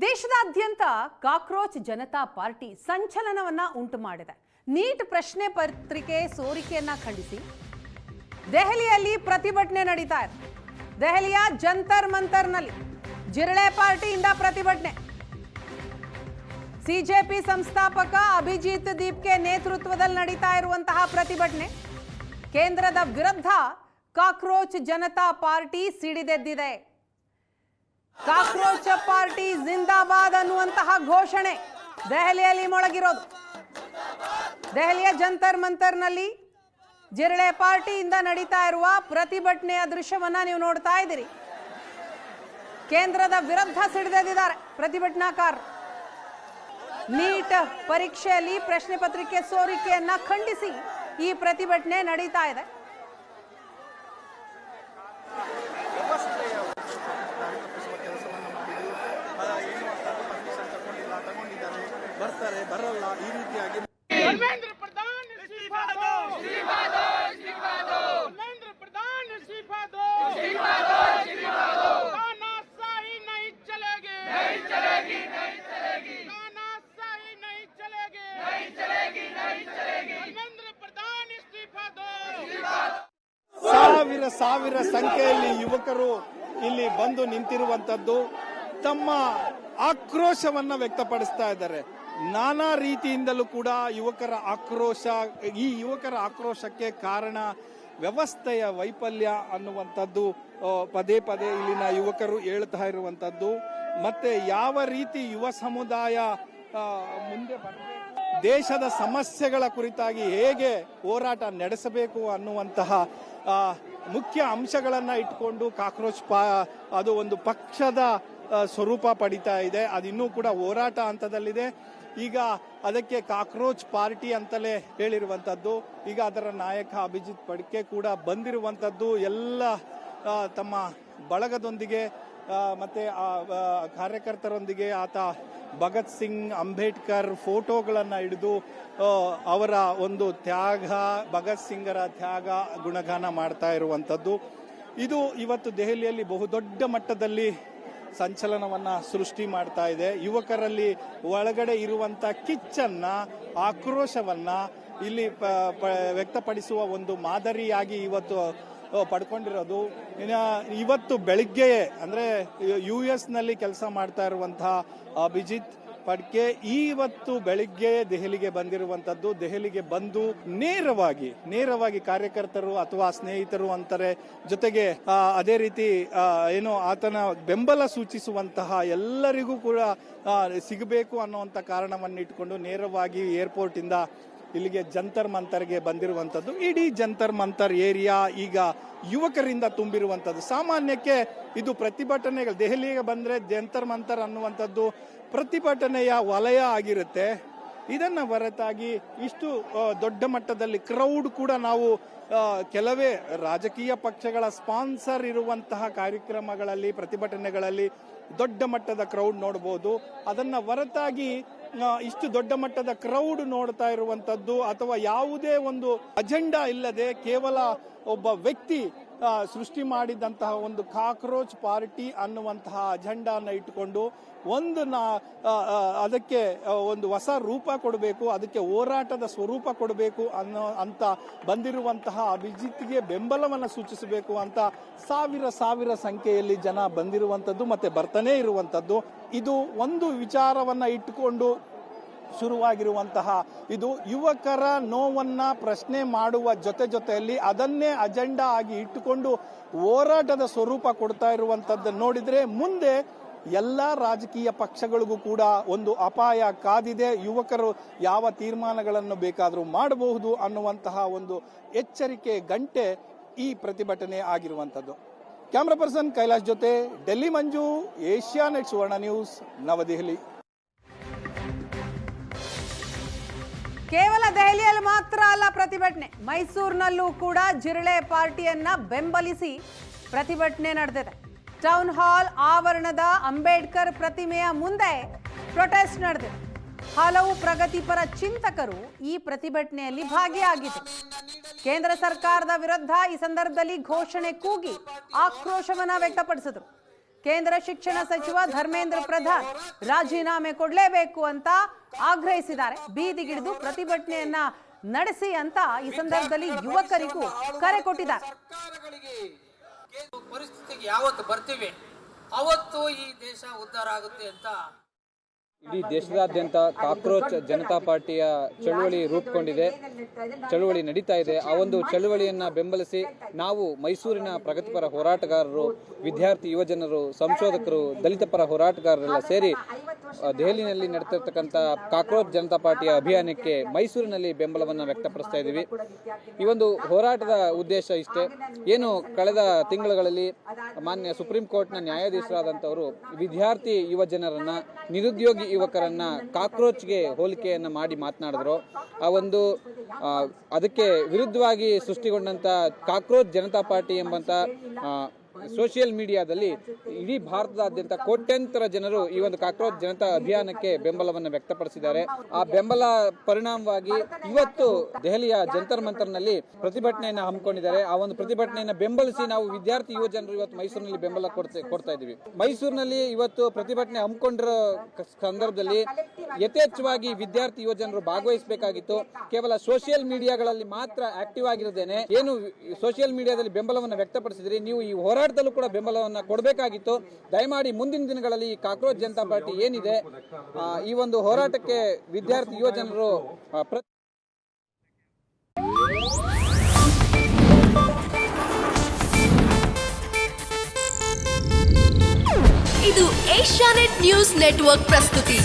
ದೇಶದಾದ್ಯಂತ cockroach Janata party ಸಂಚಲನವನ್ನ ಉಂಟು ಮಾಡಿದೆ. ನೀಟ್ ಪ್ರಶ್ನೆ ಪತ್ರಿಕೆ ಸೋರಿಕೆಯನ್ನ ಖಂಡಿಸಿ ದೆಹಲಿಯಲ್ಲಿ ಪ್ರತಿಭಟನೆ ನಡೀತಾ ಇದೆ. ದೆಹಲಿಯ ಜಂತರ್ ಮಂತರ್ನಲ್ಲಿ ಜಿರಳೆ ಪಾರ್ಟಿಯಿಂದ ಪ್ರತಿಭಟನೆ. ಸಿಜೆಪಿ ಸಂಸ್ಥಾಪಕ ಅಭಿಜಿತ್ ದೀಪ್ಗೆ ನೇತೃತ್ವದಲ್ಲಿ ನಡೀತಾ ಇರುವಂತಹ ಪ್ರತಿಭಟನೆ. ಕೇಂದ್ರದ ವಿರುದ್ಧ ಕಾಕ್ರೋಚ್ ಜನತಾ ಪಾರ್ಟಿ ಸಿಡಿದೆದ್ದಿದೆ. ಕಾಕ್ರೋಚ್ ಪಾರ್ಟಿ ಜಿಂದಾಬಾದ್ ಅನ್ನುವಂತಹ ಘೋಷಣೆ ದೆಹಲಿಯಲ್ಲಿ ಮೊಳಗಿರೋದು. ದೆಹಲಿಯ ಜಂತರ್ ಮಂತರ್ನಲ್ಲಿ ಜಿರಳೆ ಪಾರ್ಟಿಯಿಂದ ನಡೀತಾ ಇರುವ ಪ್ರತಿಭಟನೆಯ ದೃಶ್ಯವನ್ನ ನೀವು ನೋಡ್ತಾ ಇದ್ದೀರಿ. ಕೇಂದ್ರದ ವಿರುದ್ಧ ಸಿಡಿದೆದ್ದಿದ್ದಾರೆ ಪ್ರತಿಭಟನಾಕಾರರು. ನೀಟ್ ಪರೀಕ್ಷೆಯಲ್ಲಿ ಪ್ರಶ್ನೆ ಪತ್ರಿಕೆ ಸೋರಿಕೆಯನ್ನ ಖಂಡಿಸಿ ಈ ಪ್ರತಿಭಟನೆ ನಡೀತಾ ಇದೆ. ಬರ್ತಾರೆ ಬರಲ್ಲ ಈ ರೀತಿಯಾಗಿ ಧರ್ಮೇಂದ್ರ ಪ್ರಧಾನ್ ಇಸ್ತೀಫಾ दो इस्तीफा दो इस्तीफा दो ಧರ್ಮೇಂದ್ರ ಪ್ರಧಾನ್ इस्तीफा दो इस्तीफा दो इस्तीफा दो तानाशाही नहीं चलेगी नहीं चलेगी नहीं चलेगी तानाशाही नहीं चलेगी नहीं चलेगी नहीं चलेगी ಧರ್ಮೇಂದ್ರ ಪ್ರಧಾನ್ इस्तीफा दो ಸಾವಿರ ಸಂಖ್ಯೆಯಲ್ಲಿ ಯುವಕರು ಇಲ್ಲಿ ಬಂದು ನಿಂತಿರುವಂತದ್ದು ತಮ್ಮ ಆಕ್ರೋಶವನ್ನ ವ್ಯಕ್ತಪಡಿಸ್ತಾ ಇದ್ದಾರೆ. ನಾನಾ ರೀತಿಯಿಂದಲೂ ಕೂಡ ಯುವಕರ ಆಕ್ರೋಶಕ್ಕೆ ಕಾರಣ ವ್ಯವಸ್ಥೆಯ ವೈಫಲ್ಯ ಅನ್ನುವಂಥದ್ದು ಪದೇ ಪದೇ ಇಲ್ಲಿನ ಯುವಕರು ಹೇಳ್ತಾ ಇರುವಂತದ್ದು. ಮತ್ತೆ ಯಾವ ರೀತಿ ಯುವ ಸಮುದಾಯ ಮುಂದೆ ಬರಬೇಕು, ದೇಶದ ಸಮಸ್ಯೆಗಳ ಕುರಿತಾಗಿ ಹೇಗೆ ಹೋರಾಟ ನಡೆಸಬೇಕು ಅನ್ನುವಂತಹ ಮುಖ್ಯ ಅಂಶಗಳನ್ನ ಇಟ್ಕೊಂಡು ಕಾಕ್ರೋಚ್ ಅದು ಒಂದು ಪಕ್ಷದ ಸ್ವರೂಪ ಪಡಿತಾ ಇದೆ. ಅದಿನ್ನೂ ಕೂಡ ಹೋರಾಟ ಹಂತದಲ್ಲಿದೆ. ಈಗ ಅದಕ್ಕೆ ಕಾಕ್ರೋಚ್ ಪಾರ್ಟಿ ಅಂತಲೇ ಹೇಳಿರುವಂತದ್ದು. ಈಗ ಅದರ ನಾಯಕ ಅಭಿಜಿತ್ ಪಡ್ಕೆ ಕೂಡ ಬಂದಿರುವಂತದ್ದು. ಎಲ್ಲ ತಮ್ಮ ಬಳಗದೊಂದಿಗೆ ಮತ್ತೆ ಕಾರ್ಯಕರ್ತರೊಂದಿಗೆ ಆತ ಭಗತ್ ಸಿಂಗ್, ಅಂಬೇಡ್ಕರ್ ಫೋಟೋಗಳನ್ನ ಹಿಡಿದು ಅವರ ಒಂದು ತ್ಯಾಗ, ಭಗತ್ ಸಿಂಗರ ತ್ಯಾಗ ಗುಣಗಾನ ಮಾಡ್ತಾ ಇರುವಂತದ್ದು. ಇದು ಇವತ್ತು ದೆಹಲಿಯಲ್ಲಿ ಬಹುದೊಡ್ಡ ಮಟ್ಟದಲ್ಲಿ ಸಂಚಲನವನ್ನ ಸೃಷ್ಟಿ ಮಾಡ್ತಾ ಇದೆ. ಯುವಕರಲ್ಲಿ ಒಳಗಡೆ ಇರುವಂತ ಕಿಚ್ಚನ್ನ, ಆಕ್ರೋಶವನ್ನ ಇಲ್ಲಿ ವ್ಯಕ್ತಪಡಿಸುವ ಒಂದು ಮಾದರಿಯಾಗಿ ಇವತ್ತು ಪಡ್ಕೊಂಡಿರೋದು. ಇವತ್ತು ಬೆಳಿಗ್ಗೆ ಅಂದ್ರೆ US ನಲ್ಲಿ ಕೆಲಸ ಮಾಡ್ತಾ ಇರುವಂತಹ ಅಭಿಜಿತ್ ಪಡ್ಕೆ ಇವತ್ತು ಬೆಳಿಗ್ಗೆ ದೆಹಲಿಗೆ ಬಂದಿರುವಂತದ್ದು. ದೆಹಲಿಗೆ ಬಂದು ನೇರವಾಗಿ ಕಾರ್ಯಕರ್ತರು ಅಥವಾ ಸ್ನೇಹಿತರು ಅಂತಾರೆ ಜೊತೆಗೆ ಅದೇ ರೀತಿ ಏನು ಆತನ ಬೆಂಬಲ ಸೂಚಿಸುವಂತಹ ಎಲ್ಲರಿಗೂ ಕೂಡ ಸಿಗಬೇಕು ಅನ್ನುವಂತ ಕಾರಣವನ್ನು ಇಟ್ಕೊಂಡು ನೇರವಾಗಿ ಏರ್ಪೋರ್ಟ್ ಇಂದ ಇಲ್ಲಿಗೆ ಜಂತರ್ ಮಂತರ್ಗೆ ಬಂದಿರುವಂತದ್ದು. ಇಡೀ ಜಂತರ್ ಮಂತರ್ ಏರಿಯಾ ಈಗ ಯುವಕರಿಂದ ತುಂಬಿರುವಂತದ್ದು. ಸಾಮಾನ್ಯಕ್ಕೆ ಇದು ಪ್ರತಿಭಟನೆಗಳು, ದೆಹಲಿಗೆ ಬಂದ್ರೆ ಜಂತರ್ ಮಂತರ್ ಅನ್ನುವಂಥದ್ದು ಪ್ರತಿಭಟನೆಯ ವಲಯ ಆಗಿರುತ್ತೆ. ಇದನ್ನ ಹೊರತಾಗಿ ಇಷ್ಟು ದೊಡ್ಡ ಮಟ್ಟದಲ್ಲಿ ಕ್ರೌಡ್ ಕೂಡ ನಾವು ಕೆಲವೇ ರಾಜಕೀಯ ಪಕ್ಷಗಳ ಸ್ಪಾನ್ಸರ್ ಇರುವಂತಹ ಕಾರ್ಯಕ್ರಮಗಳಲ್ಲಿ, ಪ್ರತಿಭಟನೆಗಳಲ್ಲಿ ದೊಡ್ಡ ಮಟ್ಟದ ಕ್ರೌಡ್ ನೋಡಬಹುದು. ಅದನ್ನ ಹೊರತಾಗಿ ಇಷ್ಟು ದೊಡ್ಡ ಮಟ್ಟದ ಕ್ರೌಡ್ ನೋಡ್ತಾ ಇರುವಂತದ್ದು ಅಥವಾ ಯಾವುದೇ ಒಂದು ಅಜೆಂಡಾ ಇಲ್ಲದೆ ಕೇವಲ ಒಬ್ಬ ವ್ಯಕ್ತಿ ಸೃಷ್ಟಿ ಮಾಡಿದಂತಹ ಒಂದು ಕಾಕ್ರೋಚ್ ಪಾರ್ಟಿ ಅನ್ನುವಂತಹ ಅಜೆಂಡಾನ ಇಟ್ಟುಕೊಂಡು ಅದಕ್ಕೆ ಒಂದು ಹೊಸ ರೂಪ ಕೊಡಬೇಕು, ಅದಕ್ಕೆ ಹೋರಾಟದ ಸ್ವರೂಪ ಕೊಡಬೇಕು ಅಂತ ಬಂದಿರುವಂತಹ ಅಭಿಜಿತ್ಗೆ ಬೆಂಬಲವನ್ನು ಸೂಚಿಸಬೇಕು ಅಂತ ಸಾವಿರ ಸಂಖ್ಯೆಯಲ್ಲಿ ಜನ ಬಂದಿರುವಂತದ್ದು ಮತ್ತೆ ಬರ್ತಾನೆ ಇರುವಂತದ್ದು. ಇದು ಒಂದು ವಿಚಾರವನ್ನ ಇಟ್ಟುಕೊಂಡು ಶುರುವಾಗಿರುವಂತಹ ಇದು ಯುವಕರ ನೋವನ್ನ ಪ್ರಶ್ನೆ ಮಾಡುವ ಜೊತೆಯಲ್ಲಿ ಅದನ್ನೇ ಅಜೆಂಡಾ ಆಗಿ ಇಟ್ಟುಕೊಂಡು ಹೋರಾಟದ ಸ್ವರೂಪ ಕೊಡ್ತಾ ಇರುವಂತದ್ದು ನೋಡಿದ್ರೆ ಮುಂದೆ ಎಲ್ಲಾ ರಾಜಕೀಯ ಪಕ್ಷಗಳಿಗೂ ಕೂಡ ಒಂದು ಅಪಾಯ ಕಾದಿದೆ. ಯುವಕರು ಯಾವ ತೀರ್ಮಾನಗಳನ್ನು ಬೇಕಾದರೂ ಮಾಡಬಹುದು ಅನ್ನುವಂತಹ ಒಂದು ಎಚ್ಚರಿಕೆ ಗಂಟೆ ಈ ಪ್ರತಿಭಟನೆ ಆಗಿರುವಂತದ್ದು. ಕ್ಯಾಮರಾ ಪರ್ಸನ್ ಕೈಲಾಶ್ ಜೊತೆ ಡೆಲ್ಲಿ ಮಂಜು, ಏಷ್ಯಾನೆಟ್ ಸುವರ್ಣ ನ್ಯೂಸ್, ನವದೆಹಲಿ. ಕೇವಲ ದೆಹಲಿಯಲ್ಲಿ ಮಾತ್ರ ಅಲ್ಲ ಪ್ರತಿಭಟನೆ, ಮೈಸೂರಿನಲ್ಲೂ ಕೂಡ ಜಿರಳೆ ಪಾರ್ಟಿಯನ್ನ ಬೆಂಬಲಿಸಿ ಪ್ರತಿಭಟನೆ ನಡೆದಿದೆ. ಟೌನ್ ಹಾಲ್ ಆವರಣದ ಅಂಬೇಡ್ಕರ್ ಪ್ರತಿಮೆಯ ಮುಂದೆ ಪ್ರೊಟೆಸ್ಟ್ ನಡೆದಿದೆ. ಹಲವು ಪ್ರಗತಿಪರ ಚಿಂತಕರು ಈ ಪ್ರತಿಭಟನೆಯಲ್ಲಿ ಭಾಗಿಯಾಗಿದ್ದರು. ಕೇಂದ್ರ ಸರ್ಕಾರದ ವಿರುದ್ಧ ಈ ಸಂದರ್ಭದಲ್ಲಿ ಘೋಷಣೆ ಕೂಗಿ ಆಕ್ರೋಶವನ್ನ ವ್ಯಕ್ತಪಡಿಸಿದರು. ಕೇಂದ್ರ ಶಿಕ್ಷಣ ಸಚಿವ ಧರ್ಮೇಂದ್ರ ಪ್ರಧಾನ್ ರಾಜೀನಾಮೆ ಕೊಡಲೇಬೇಕು ಅಂತ ಆಗ್ರಹಿಸಿದ್ದಾರೆ. ಬೀದಿಗಿಳಿದು ಪ್ರತಿಭಟನೆಯನ್ನ ನಡೆಸಿ ಅಂತ ಈ ಸಂದರ್ಭದಲ್ಲಿ ಯುವಕರಿಗೂ ಕರೆ ಕೊಟ್ಟಿದ್ದಾರೆ. ಪರಿಸ್ಥಿತಿಗೆ ಯಾವತ್ತು ಬರ್ತೀವಿ ಅವತ್ತು ಈ ದೇಶ ಉದ್ಧಾರ ಆಗುತ್ತೆ ಅಂತ ಇಡೀ ದೇಶದಾದ್ಯಂತ ಕಾಕ್ರೋಚ್ ಜನತಾ ಪಾರ್ಟಿಯ ಚಳುವಳಿ ರೂಪುಗೊಂಡಿದೆ, ಚಳುವಳಿ ನಡೀತಾ ಇದೆ. ಆ ಒಂದು ಚಳುವಳಿಯನ್ನ ಬೆಂಬಲಿಸಿ ನಾವು ಮೈಸೂರಿನ ಪ್ರಗತಿಪರ ಹೋರಾಟಗಾರರು, ವಿದ್ಯಾರ್ಥಿ ಯುವಜನರು, ಸಂಶೋಧಕರು, ದಲಿತ ಪರ ಹೋರಾಟಗಾರರೆಲ್ಲ ಸೇರಿ ದೆಹಲಿಯಲ್ಲಿ ನಡೆತಿರ್ತಕ್ಕಂಥ ಕಾಕ್ರೋಚ್ ಜನತಾ ಪಾರ್ಟಿಯ ಅಭಿಯಾನಕ್ಕೆ ಮೈಸೂರಿನಲ್ಲಿ ಬೆಂಬಲವನ್ನು ವ್ಯಕ್ತಪಡಿಸ್ತಾ ಇದ್ದೀವಿ. ಈ ಒಂದು ಹೋರಾಟದ ಉದ್ದೇಶ ಇಷ್ಟೇ. ಏನು ಕಳೆದ ತಿಂಗಳುಗಳಲ್ಲಿ ಮಾನ್ಯ ಸುಪ್ರೀಂ ಕೋರ್ಟ್ನ ನ್ಯಾಯಾಧೀಶರಾದಂಥವರು ವಿದ್ಯಾರ್ಥಿ ಯುವಜನರನ್ನ, ನಿರುದ್ಯೋಗಿ ಯುವಕರನ್ನ ಕಾಕ್ರೋಚ್ಗೆ ಹೋಲಿಕೆಯನ್ನ ಮಾಡಿ ಮಾತನಾಡಿದ್ರು. ಆ ಒಂದು ಅದಕ್ಕೆ ವಿರುದ್ಧವಾಗಿ ಸೃಷ್ಟಿಗೊಂಡಂತ ಕಾಕ್ರೋಚ್ ಜನತಾ ಪಾರ್ಟಿ ಎಂಬಂತ ಸೋಷಿಯಲ್ ಮೀಡಿಯಾದಲ್ಲಿ ಇಡೀ ಭಾರತದಾದ್ಯಂತ ಕೋಟ್ಯಂತರ ಜನರು ಈ ಒಂದು ಕಾಕ್ರೋಚ್ ಜನತಾ ಅಭಿಯಾನಕ್ಕೆ ಬೆಂಬಲವನ್ನು ವ್ಯಕ್ತಪಡಿಸಿದ್ದಾರೆ. ಆ ಬೆಂಬಲ ಪರಿಣಾಮವಾಗಿ ಇವತ್ತು ದೆಹಲಿಯ ಜಂತರ್ ಮಂತರ್ನಲ್ಲಿ ಪ್ರತಿಭಟನೆಯನ್ನು ಹಮ್ಮಿಕೊಂಡಿದ್ದಾರೆ. ಆ ಒಂದು ಪ್ರತಿಭಟನೆಯನ್ನು ಬೆಂಬಲಿಸಿ ನಾವು ವಿದ್ಯಾರ್ಥಿ ಯುವ ಜನರು ಇವತ್ತು ಮೈಸೂರಿನಲ್ಲಿ ಬೆಂಬಲ ಕೊಡ್ತಾ ಇದ್ದೀವಿ. ಮೈಸೂರಿನಲ್ಲಿ ಇವತ್ತು ಪ್ರತಿಭಟನೆ ಹಮ್ಮಿಕೊಂಡಿರೋ ಸಂದರ್ಭದಲ್ಲಿ ಯಥೇಚ್ಛವಾಗಿ ವಿದ್ಯಾರ್ಥಿ ಯುವ ಜನರು ಭಾಗವಹಿಸಬೇಕಾಗಿತ್ತು. ಕೇವಲ ಸೋಷಿಯಲ್ ಮೀಡಿಯಾಗಳಲ್ಲಿ ಮಾತ್ರ ಆಕ್ಟಿವ್ ಆಗಿರದೇನೆ ಏನು ಸೋಷಿಯಲ್ ಮೀಡಿಯಾದಲ್ಲಿ ಬೆಂಬಲವನ್ನು ವ್ಯಕ್ತಪಡಿಸಿದ್ರಿ, ನೀವು ಈ ಹೋರಾಟದಲ್ಲೂ ಕೂಡ ಬೆಂಬಲವನ್ನು ಕೊಡಬೇಕಾಗಿತ್ತು. ದಯಮಾಡಿ ಮುಂದಿನ ದಿನಗಳಲ್ಲಿ ಈ ಕಾಕ್ರೋಚ್ ಜನತಾ ಪಾರ್ಟಿ ಏನಿದೆ ಈ ಒಂದು ಹೋರಾಟಕ್ಕೆ ವಿದ್ಯಾರ್ಥಿ ಯುವ ಜನರು ಇದು ಏಷ್ಯಾನೆಟ್ ನ್ಯೂಸ್ ನೆಟ್ವರ್ಕ್ ಪ್ರಸ್ತುತಿ.